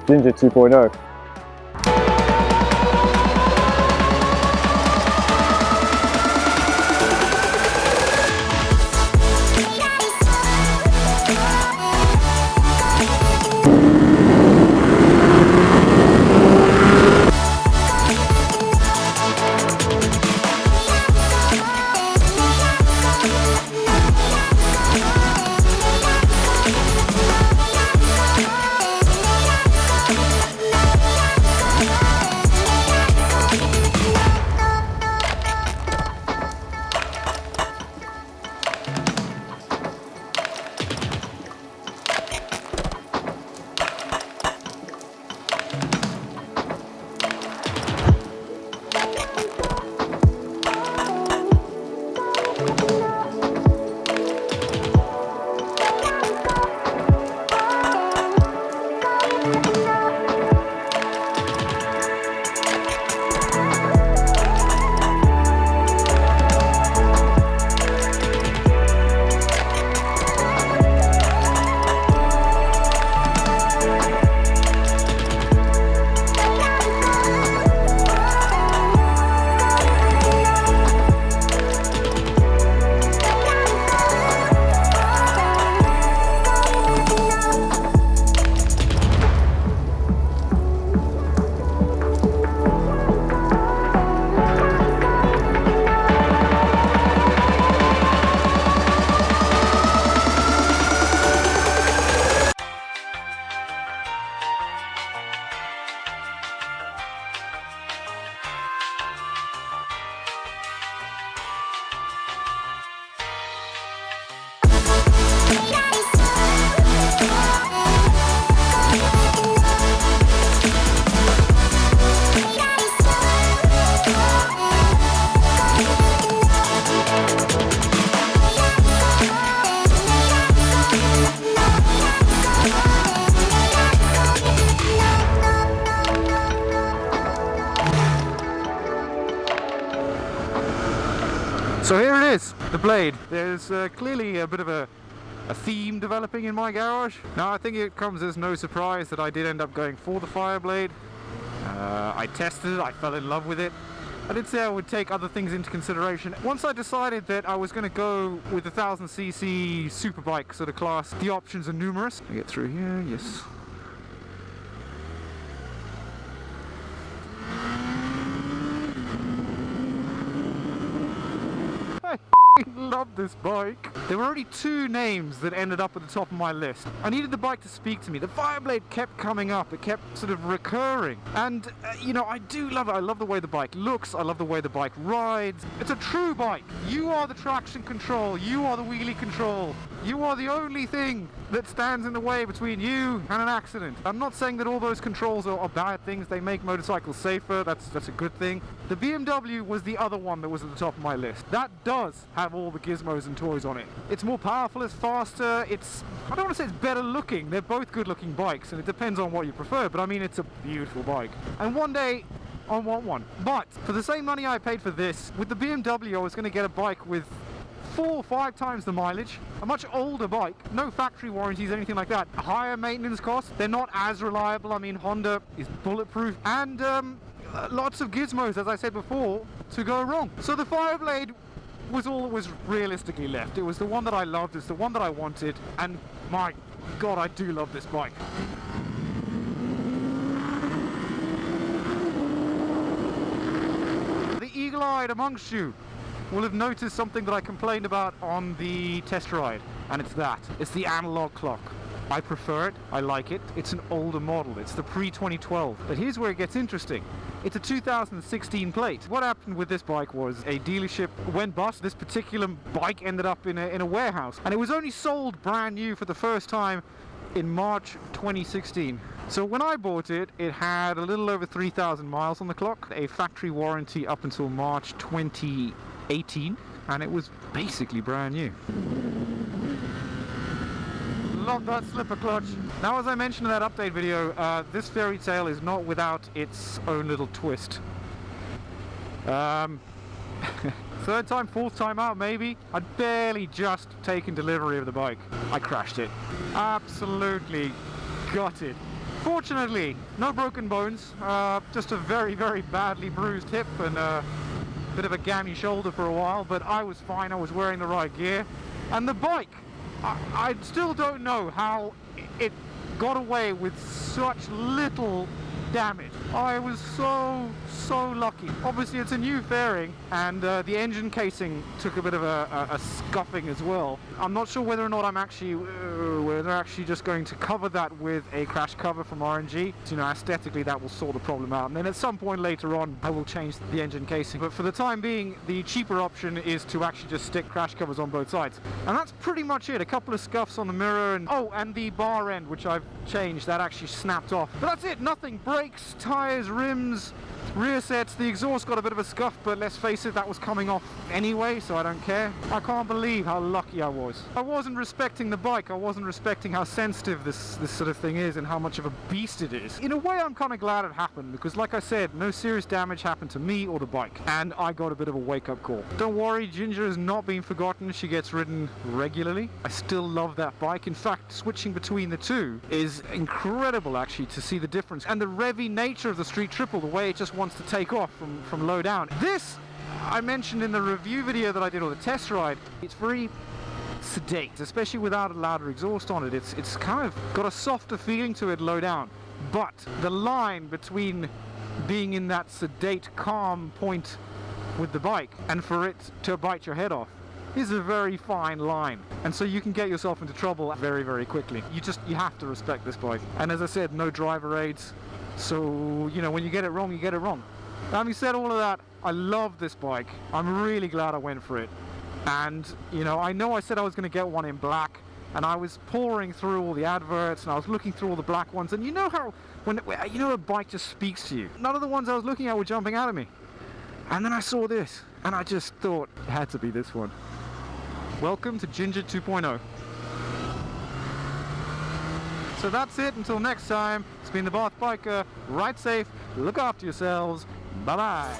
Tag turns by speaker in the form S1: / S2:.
S1: Ginger 2.0.
S2: So here it is, the blade. There's clearly a bit of a theme developing in my garage. Now I think it comes as no surprise that I did end up going for the Fireblade. I tested it, I fell in love with it. I did say I would take other things into consideration. Once I decided that I was going to go with the 1000cc superbike sort of class, the options are numerous. I get through here, yes. I love this bike. There were only two names that ended up at the top of my list. I needed the bike to speak to me. The Fireblade kept coming up. It kept sort of recurring. And, you know, I do love it. I love the way the bike looks. I love the way the bike rides. It's a true bike. You are the traction control. You are the wheelie control. You are the only thing that stands in the way between you and an accident. I'm not saying that all those controls are bad things. They make motorcycles safer. That's a good thing. The BMW was the other one that was at the top of my list. That does have all the gizmos and toys on it. It's more powerful, it's faster, I don't want to say it's better looking. They're both good looking bikes and it depends on what you prefer, but I mean it's a beautiful bike. And one day I want one. But for the same money I paid for this, with the BMW I was going to get a bike with 4 or 5 times the mileage, a much older bike, no factory warranties, anything like that, higher maintenance costs, they're not as reliable. I mean, Honda is bulletproof, and lots of gizmos, as I said before, to go wrong. So the Fireblade was all that was realistically left. It was the one that I loved, it's the one that I wanted, and my God, I do love this bike. The eagle-eyed amongst you will have noticed something that I complained about on the test ride, and it's that. It's the analog clock. I prefer it, I like it. It's an older model, it's the pre-2012. But here's where it gets interesting. It's a 2016 plate. What happened with this bike was a dealership went bust. This particular bike ended up in a warehouse, and it was only sold brand new for the first time in March 2016. So when I bought it, it had a little over 3,000 miles on the clock, a factory warranty up until March 2018, and it was basically brand new. Love that slipper clutch. Now, as I mentioned in that update video, this fairy tale is not without its own little twist. Third time, fourth time out maybe. I'd barely just taken delivery of the bike. I crashed it. Absolutely gutted. Fortunately, no broken bones, just a very, very badly bruised hip and a bit of a gammy shoulder for a while, but I was fine. I was wearing the right gear. And the bike, I still don't know how it got away with such little damage. I was so lucky. Obviously it's a new fairing, and the engine casing took a bit of a scuffing as well. I'm not sure whether or not I'm actually just going to cover that with a crash cover from RNG. You know, aesthetically that will sort the problem out, and then at some point later on I will change the engine casing. But for the time being, the cheaper option is to actually just stick crash covers on both sides. And that's pretty much it. A couple of scuffs on the mirror, and oh, and the bar end, which I've changed, that actually snapped off. But that's it. Nothing. Brakes, tires, rims, rear sets. The exhaust got a bit of a scuff, but let's face it, that was coming off anyway, so I don't care. I can't believe how lucky I was. I wasn't respecting the bike. I wasn't respecting how sensitive this sort of thing is and how much of a beast it is. In a way, I'm kind of glad it happened, because like I said, no serious damage happened to me or the bike, and I got a bit of a wake-up call. Don't worry, Ginger has not been forgotten. She gets ridden regularly. I still love that bike. In fact, switching between the two is incredible, actually, to see the difference. And the revvy nature of the Street Triple, the way it just wants to take off from low down. This, I mentioned in the review video that I did, or the test ride, it's very sedate, especially without a louder exhaust on it. It's kind of got a softer feeling to it low down. But the line between being in that sedate, calm point with the bike and for it to bite your head off is a very fine line, and so you can get yourself into trouble very, very quickly. You have to respect this bike. And as I said, no driver aids, so you know, when you get it wrong, you get it wrong. Having said all of that, I love this bike. I'm really glad I went for it. And you know I said I was going to get one in black, and I was pouring through all the adverts and I was looking through all the black ones, and you know how when a bike just speaks to you. None of the ones I was looking at were jumping out at me, and then I saw this and I just thought it had to be this one. Welcome to Ginger 2.0. So that's it. Until next time, it's been the Bath Biker. Ride safe, look after yourselves. Bye bye.